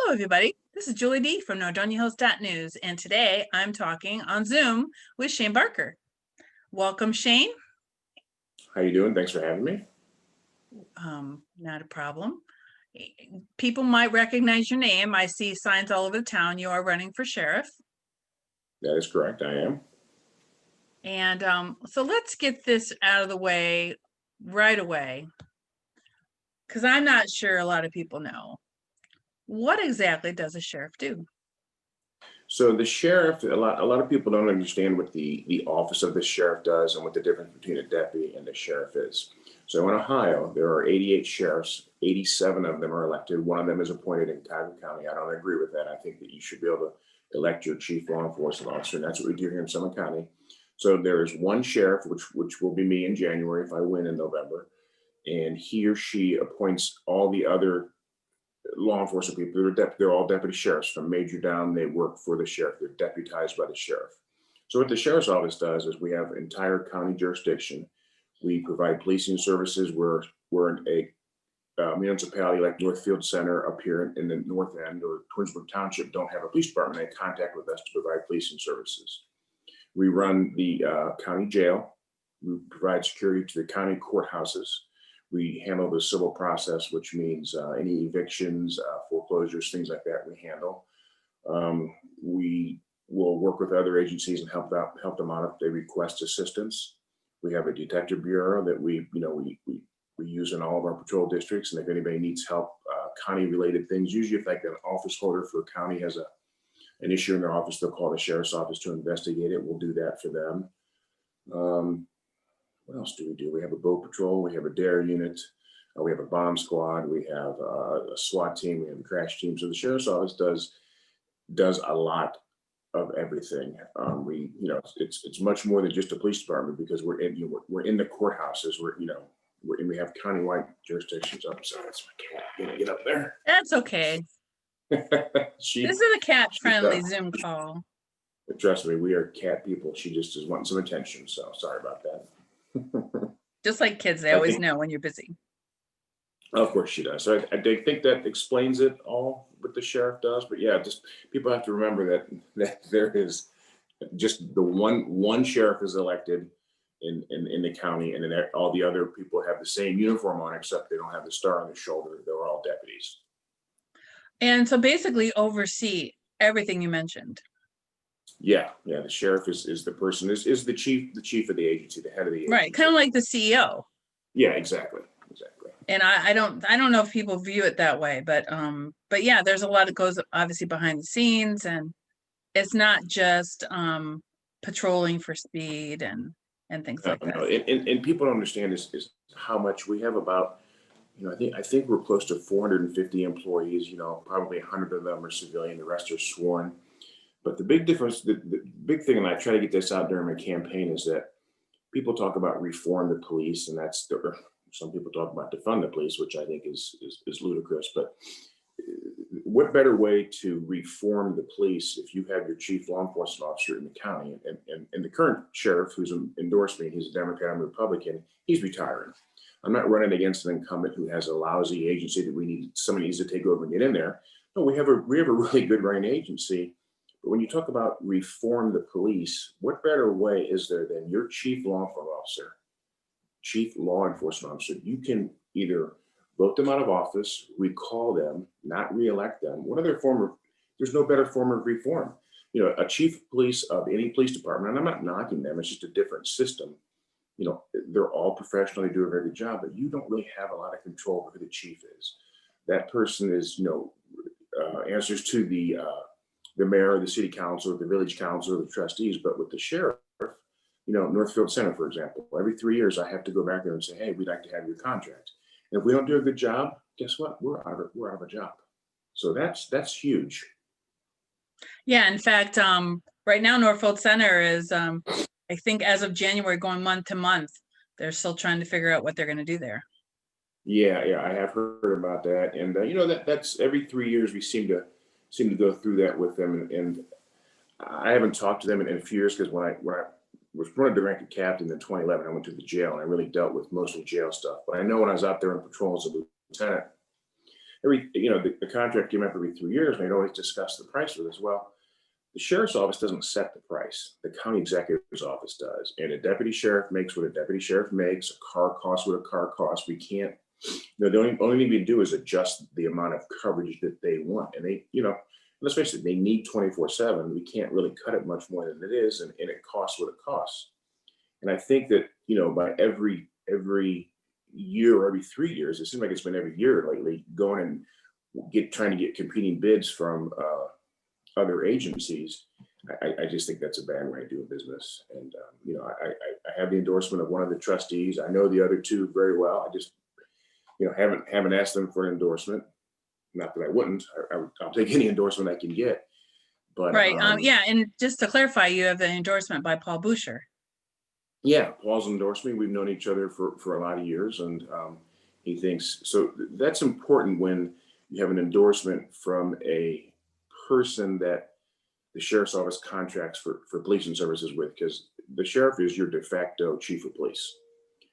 Hello, everybody. This is Julie D. from NordoniaHills.news, and today I'm talking on Zoom with Shane Barker. Welcome, Shane. How you doing? Thanks for having me. Not a problem. People might recognize your name. I see signs all over the town. You are running for sheriff. That is correct. I am. And so let's get this out of the way right away, because I'm not sure a lot of people know. What exactly does a sheriff do? So the sheriff, a lot of people don't understand what the office of the sheriff does and what the difference between a deputy and a sheriff is. So in Ohio, there are 88 sheriffs. 87 of them are elected. One of them is appointed in Cuyahoga County. I don't agree with that. I think that you should be able to elect your chief law enforcement officer, and that's what we do here in Summit County. So there is one sheriff, which will be me in January if I win in November, and he or she appoints all the other law enforcement people. They're all deputy sheriffs from major down. They work for the sheriff. They're deputized by the sheriff. So what the sheriff's office does is we have entire county jurisdiction. We provide policing services. We're in a municipality like Northfield Center up here in the north end, or Twinsburg Township don't have a police department. They contact with us to provide policing services. We run the county jail. We provide security to the county courthouses. We handle the civil process, which means any evictions, foreclosures, things like that we handle. We will work with other agencies and help them out if they request assistance. We have a detective bureau that we use in all of our patrol districts. And if anybody needs help, county-related things, usually if like an office holder for a county has an issue in their office, they'll call the sheriff's office to investigate it. We'll do that for them. What else do we do? We have a boat patrol. We have a DARE unit. We have a bomb squad. We have a SWAT team. We have a crash team. So the sheriff's office does a lot of everything. It's much more than just a police department, because we're in the courthouses. We have countywide jurisdictions. I'm sorry, that's my cat. Gonna get up there. That's okay. This is a cat-friendly Zoom call. Trust me, we are cat people. She just is wanting some attention. So sorry about that. Just like kids, they always know when you're busy. Of course she does. So I think that explains it all, what the sheriff does. But yeah, just people have to remember that there is just the one sheriff is elected in the county, and then all the other people have the same uniform on, except they don't have the star on their shoulder. They're all deputies. And so basically oversee everything you mentioned. Yeah. The sheriff is the person, is the chief of the agency, the head of the agency. Right, kind of like the CEO. Yeah, exactly. And I don't know if people view it that way, but yeah, there's a lot that goes obviously behind the scenes, and it's not just patrolling for speed and things like that. And people don't understand is how much we have. About, I think we're close to 450 employees. Probably 100 of them are civilian, the rest are sworn. But the big difference, the big thing, and I try to get this out during my campaign, is that people talk about reform the police, and some people talk about defund the police, which I think is ludicrous. But what better way to reform the police if you have your chief law enforcement officer in the county, and the current sheriff, who's an endorsement, he's a Democrat, I'm a Republican, he's retiring. I'm not running against an incumbent who has a lousy agency that somebody needs to take over and get in there. No, we have a really good running agency. But when you talk about reform the police, what better way is there than your chief law enforcement officer? You can either vote them out of office, recall them, not reelect them. There's no better form of reform. A chief of police of any police department, and I'm not knocking them, it's just a different system. They're all professional, they do a very good job, but you don't really have a lot of control over who the chief is. That person is, answers to the mayor, the city council, the village council, the trustees. But with the sheriff, Northfield Center, for example, every 3 years I have to go back there and say, hey, we'd like to have your contract. And if we don't do a good job, guess what? We're out of a job. So that's huge. Yeah, in fact, right now Northfield Center is, I think as of January, going month to month. They're still trying to figure out what they're going to do there. Yeah, I have heard about that. And that's every 3 years we seem to go through that with them. And I haven't talked to them in a few years, because when I was promoted to rank of captain in 2011, I went to the jail, and I really dealt with mostly jail stuff. But I know when I was out there on patrol as a lieutenant, the contract came up every 3 years, and they'd always discuss the price with us. Well, the sheriff's office doesn't set the price. The county executive's office does. And a deputy sheriff makes what a deputy sheriff makes. A car costs what a car costs. We can't, the only thing we do is adjust the amount of coverage that they want. And they, let's face it, they need 24/7. We can't really cut it much more than it is. And it costs what it costs. And I think that, by every year or every 3 years, it seems like it's been every year lately, going and trying to get competing bids from other agencies. I just think that's a bad way to do business. And I have the endorsement of one of the trustees. I know the other two very well. I just haven't asked them for an endorsement. Not that I wouldn't. I'll take any endorsement I can get. But right. Yeah, and just to clarify, you have the endorsement by Paul Boucher. Yeah, Paul's endorsed me. We've known each other for a lot of years, and he thinks so. That's important when you have an endorsement from a person that the sheriff's office contracts for policing services with, because the sheriff is your de facto chief of police.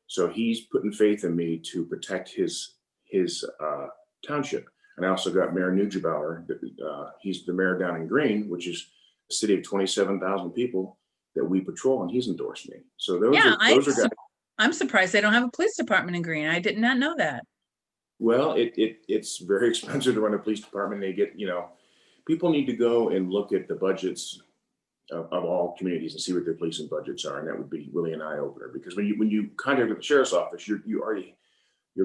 So he's putting faith in me to protect his township. And I also got Mayor Nuggebauer. He's the mayor down in Green, which is a city of 27,000 people that we patrol, and he's endorsed me. So those are guys. I'm surprised they don't have a police department in Green. I did not know that. Well, it's very expensive to run a police department. They get, people need to go and look at the budgets of all communities and see what their policing budgets are, and that would be really an eye opener. Because when you contract with the sheriff's office, you're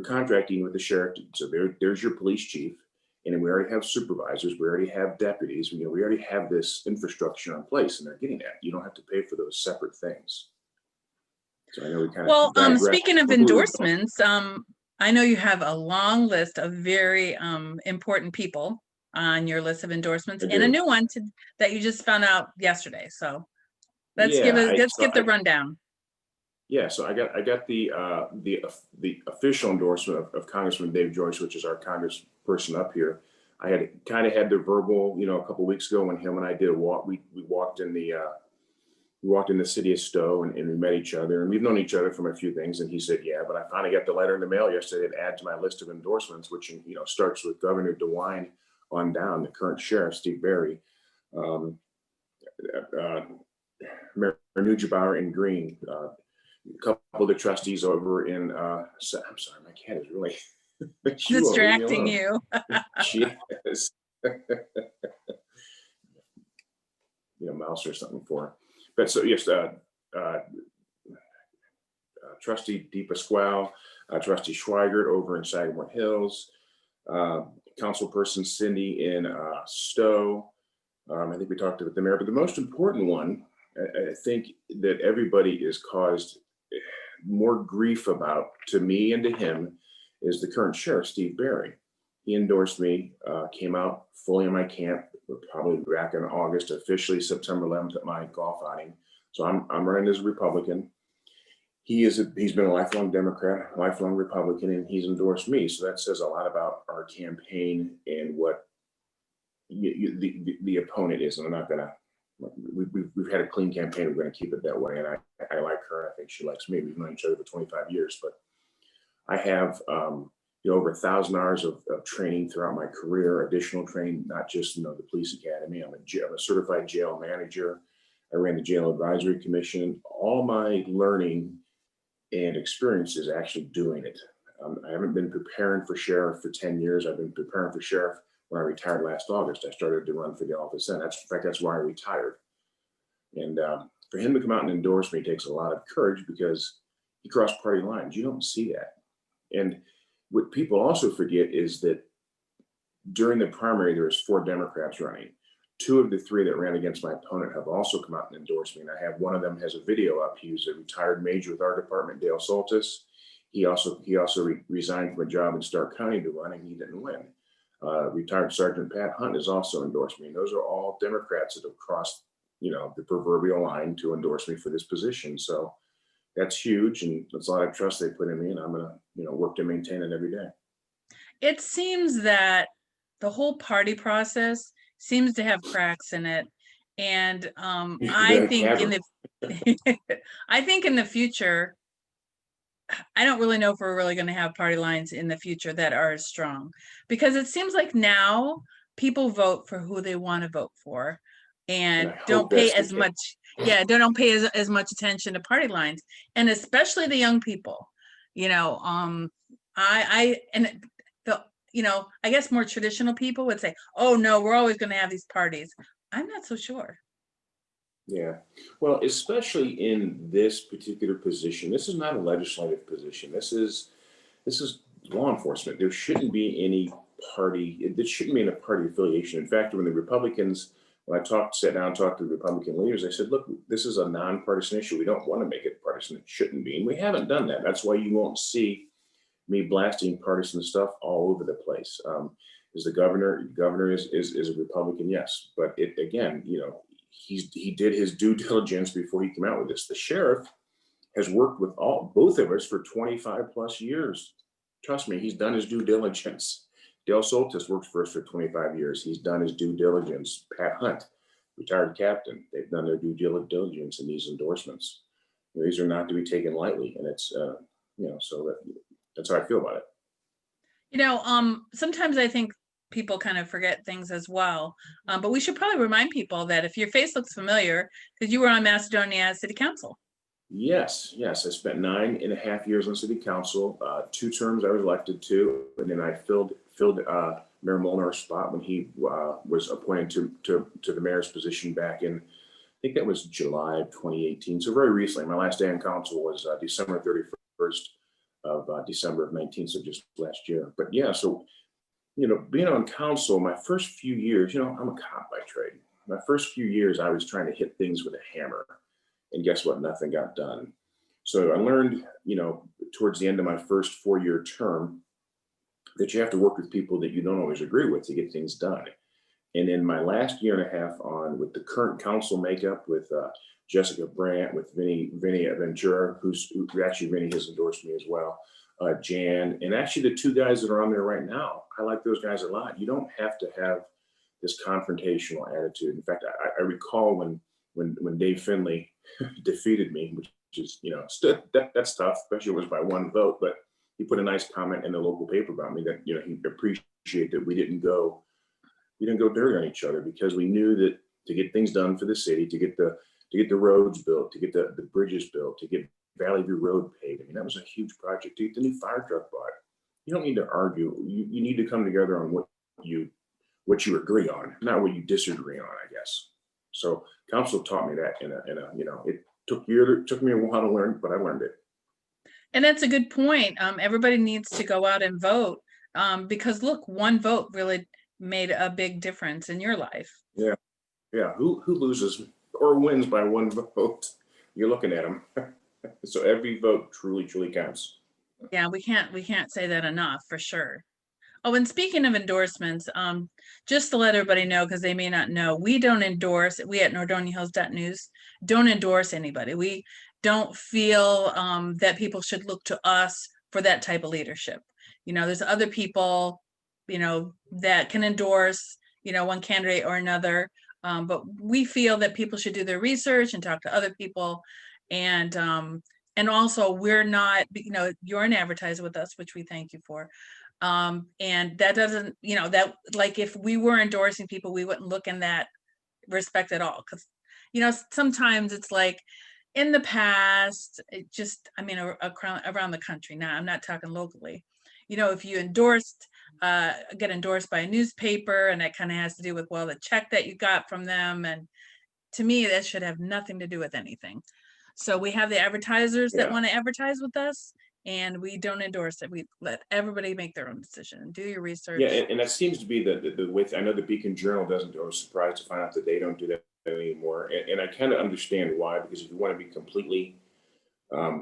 contracting with the sheriff. So there's your police chief, and then we already have supervisors, we already have deputies, we already have this infrastructure in place, and they're getting that. You don't have to pay for those separate things. So I know we kind of. Well, speaking of endorsements, I know you have a long list of very important people on your list of endorsements, and a new one that you just found out yesterday. So let's get the rundown. Yeah, so I got the official endorsement of Congressman Joyce, which is our congressperson up here. I had the verbal, a couple of weeks ago when him and I did a walk. We walked in the city of Stowe, and we met each other, and we've known each other from a few things. And he said, yeah, but I finally got the letter in the mail yesterday to add to my list of endorsements, which starts with Governor DeWine on down, the current sheriff Steve Berry, Mayor Nuggebauer in Green. A couple of the trustees over in, I'm sorry, my cat is really distracting you. She is. Mouse or something for her. But so, yes, Trustee DePasquale, Trustee Schweigert over in Sagamore Hills, Councilperson Cindy in Stowe. I think we talked about the mayor, but the most important one, I think that everybody is caused more grief about, to me and to him, is the current sheriff, Steve Berry. He endorsed me, came out fully in my camp, probably back in August, officially September 11th at my golf outing. So I'm running as a Republican. He's been a lifelong Democrat, lifelong Republican, and he's endorsed me. So that says a lot about our campaign and what the opponent is. And I'm not gonna. We've had a clean campaign. We're going to keep it that way. And I like her. I think she likes me. We've known each other for 25 years. But I have over 1,000 hours of training throughout my career, additional training, not just the police academy. I'm a certified jail manager. I ran the jail advisory commission. All my learning and experience is actually doing it. I haven't been preparing for sheriff for 10 years. I've been preparing for sheriff. When I retired last August, I started to run for the office then. That's why I retired. And for him to come out and endorse me takes a lot of courage, because he crossed party lines. You don't see that. And what people also forget is that during the primary, there was 4 Democrats running. 2 of the 3 that ran against my opponent have also come out and endorsed me. And I have one of them has a video up. He was a retired major with our department, Dale Soltis. He also resigned from a job in Stark County to run, and he didn't win. Retired Sergeant Pat Hunt has also endorsed me. And those are all Democrats that have crossed, the proverbial line to endorse me for this position. So that's huge, and that's a lot of trust they put in me, and I'm gonna, work to maintain it every day. It seems that the whole party process seems to have cracks in it, and I think in the future, I don't really know if we're really going to have party lines in the future that are as strong, because it seems like now people vote for who they want to vote for And I and don't hope pay that's the as case. much, yeah, don't pay as much attention to party lines, and especially the young people. You know, and the, I guess more traditional people would say, "Oh no, we're always going to have these parties." I'm not so sure. Yeah. Well, especially in this particular position, this is not a legislative position. This is law enforcement. There shouldn't be any party. There shouldn't be any party affiliation. In fact, when the Republicans, when I sat down, and talked to the Republican leaders, I said, "Look, this is a nonpartisan issue. We don't want to make it partisan. It shouldn't be, and we haven't done that. That's why you won't see me blasting partisan stuff all over the place." Is the governor? Governor is a Republican, yes, but it again, he did his due diligence before he came out with this. The sheriff has worked with both of us for 25 plus years. Trust me, he's done his due diligence. Dale Soltis works for us for 25 years. He's done his due diligence. Pat Hunt, retired captain, they've done their due diligence in these endorsements. These are not to be taken lightly, and it's so that's how I feel about it. Sometimes I think people kind of forget things as well. But we should probably remind people that if your face looks familiar, because you were on Macedonia City Council. Yes, yes. I spent 9.5 years on city council. 2 terms I was elected to, and then I filled Mayor Molnar's spot when he was appointed to the mayor's position back in, I think that was July of 2018. So very recently. My last day on council was December 31st of December of 19, so just last year. But yeah, so being on council, my first few years, I'm a cop by trade. My first few years, I was trying to hit things with a hammer, and guess what? Nothing got done. So I learned, towards the end of my first 4-year term, that you have to work with people that you don't always agree with to get things done. And in my last year and a half on with the current council makeup, with Jessica Brandt, with Vinny Ventura, who actually Vinny has endorsed me as well, Jan, and actually the 2 guys that are on there right now. I like those guys a lot. You don't have to have this confrontational attitude. In fact, I recall when Dave Finley defeated me, which is that's tough, especially it was by 1 vote. But he put a nice comment in the local paper about me that he appreciated that we didn't go dirty on each other, because we knew that to get things done for the city, to get the roads built, to get the bridges built, to get Valley View Road paved. I mean, that was a huge project. To get the new fire truck bought. You don't need to argue. You need to come together on what you agree on, not what you disagree on, I guess. So council taught me that it took me a while to learn, but I learned it. And that's a good point. Everybody needs to go out and vote, because look, 1 vote really made a big difference in your life. Yeah. Yeah. Who loses or wins by 1 vote? You're looking at them. So every vote truly, truly counts. Yeah, we can't say that enough, for sure. Oh, and speaking of endorsements, just to let everybody know, because they may not know, we don't endorse, we at NordoniaHills.news don't endorse anybody. We don't feel that people should look to us for that type of leadership. There's other people, that can endorse, one candidate or another. But we feel that people should do their research and talk to other people. And also, we're not, you're an advertiser with us, which we thank you for. And that doesn't, that, like, if we were endorsing people, we wouldn't look in that respect at all. Because, sometimes it's like in the past, it just, around the country now, I'm not talking locally. If you get endorsed by a newspaper, and that kind of has to do with, well, the check that you got from them. And to me, that should have nothing to do with anything. So we have the advertisers that want to advertise with us, and we don't endorse it. We let everybody make their own decision. Do your research. Yeah, and that seems to be the way. I know the Beacon Journal doesn't. I was surprised to find out that they don't do that anymore. And I kind of understand why, because if you want to be completely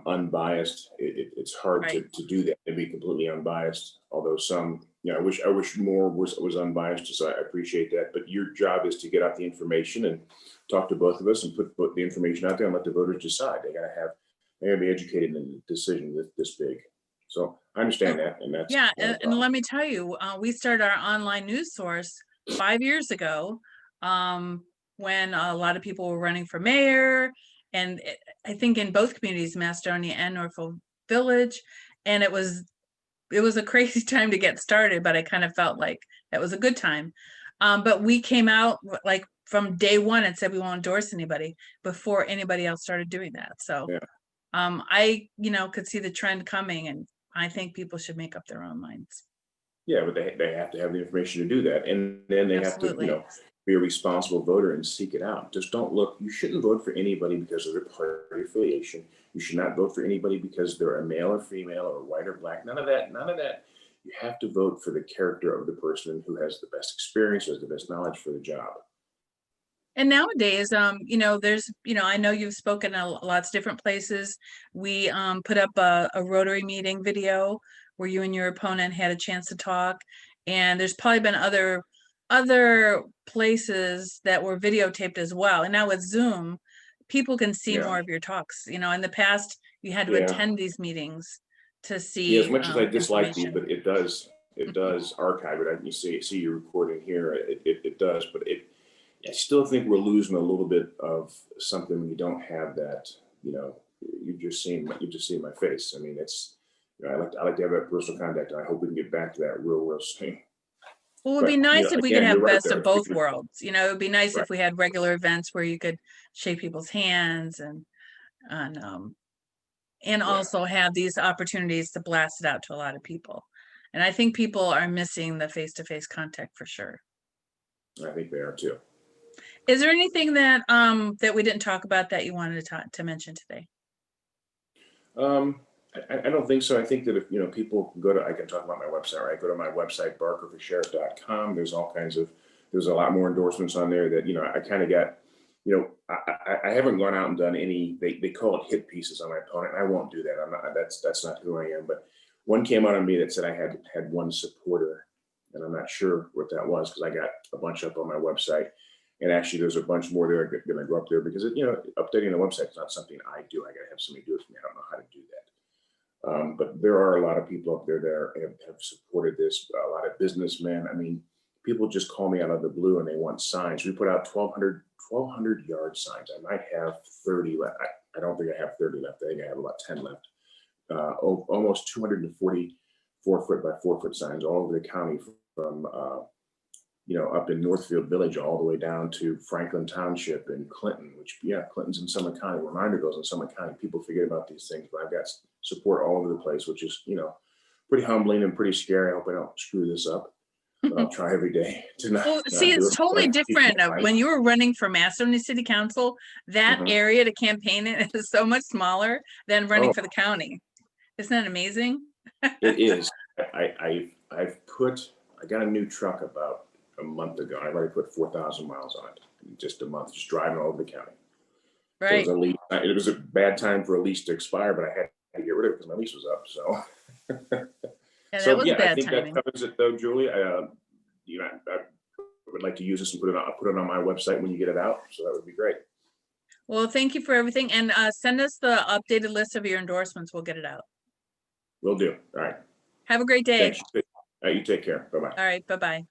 unbiased, it's hard Right. to do that and be completely unbiased. Although some, I wish more was unbiased. So I appreciate that. But your job is to get out the information and talk to both of us and put the information out there and let the voters decide. They gotta be educated in a decision this big. So I understand that, and that's Yeah, not a and problem. let me tell you, we started our online news source 5 years ago, when a lot of people were running for mayor, and I think in both communities, Macedonia and Norfolk village. And it was a crazy time to get started, but I kind of felt like that was a good time. But we came out like from day one and said we won't endorse anybody before anybody else started doing that. So Yeah. I, could see the trend coming, and I think people should make up their own minds. Yeah, but they have to have the information to do that. And then they have to, Absolutely. be a responsible voter and seek it out. Just don't look, you shouldn't vote for anybody because of their party affiliation. You should not vote for anybody because they're a male or female or white or black. None of that. None of that. You have to vote for the character of the person who has the best experience, who has the best knowledge for the job. And nowadays, there's, I know you've spoken at lots of different places. We put up a Rotary meeting video where you and your opponent had a chance to talk. And there's probably been other places that were videotaped as well. And now with Zoom, people can see Yeah. more of your talks. In the past, you had to Yeah. attend these meetings to Yeah. As see much as I dislike these, information. but it does archive it. You see your recording here. It does, but I still think we're losing a little bit of something when you don't have that. You've just seen my face. I mean, I like to have that personal contact, and I hope we can get back to that real soon. Well, it would be But nice if we could again, you're have right best of there. both worlds. It would be nice Right. if we had regular events where you could shake people's hands and Yeah, also have these opportunities to blast it out to a lot of people. And I think people are missing the face-to-face contact for sure. I think they are too. Is there anything that that we didn't talk about that you wanted to mention today? Um, I don't think so. I think that if people go to, I can talk about my website, right? Go to my website, barkerforsheriff.com. There's a lot more endorsements on there that I kind of got. I haven't gone out and done any. They call it hit pieces on my opponent. I won't do that. I'm not. That's not who I am. But one came out on me that said I had one supporter, and I'm not sure what that was because I got a bunch up on my website. And actually, there's a bunch more there going to go up there because updating the website is not something I do. I got to have somebody do it for me. I don't know how to do that. But there are a lot of people up there that have supported this. A lot of businessmen. I mean, people just call me out of the blue and they want signs. We put out 1,200 yard signs. I might have 30 left. I don't think I have 30 left. I think I have about 10 left. Almost 244 foot by 4 foot signs all over the county from up in Northfield Village all the way down to Franklin Township and Clinton, which, Clinton's in Summit County, Reminderville's in Summit County. People forget about these things, but I've got support all over the place, which is, pretty humbling and pretty scary. I hope I don't screw this up, but I'll try every day to not. Well, see, do it's it. totally different. When you were running for Macedonia City Council, that area to campaign in is so much smaller than running for the county. Isn't that amazing? It is. I got a new truck about a month ago. I already put 4,000 miles on it in just a month, just driving all over the county. Right. So it was a bad time for a lease to expire, but I had to get rid of it because my lease was up. So, Yeah, that was I bad think timing. that covers it, though, Julie. I would like to use this and put it on my website when you get it out. So that would be great. Well, thank you for everything, and send us the updated list of your endorsements. We'll get it out. Will do. All right. Have a great day. Thanks. You take care. Bye-bye. All right. Bye-bye.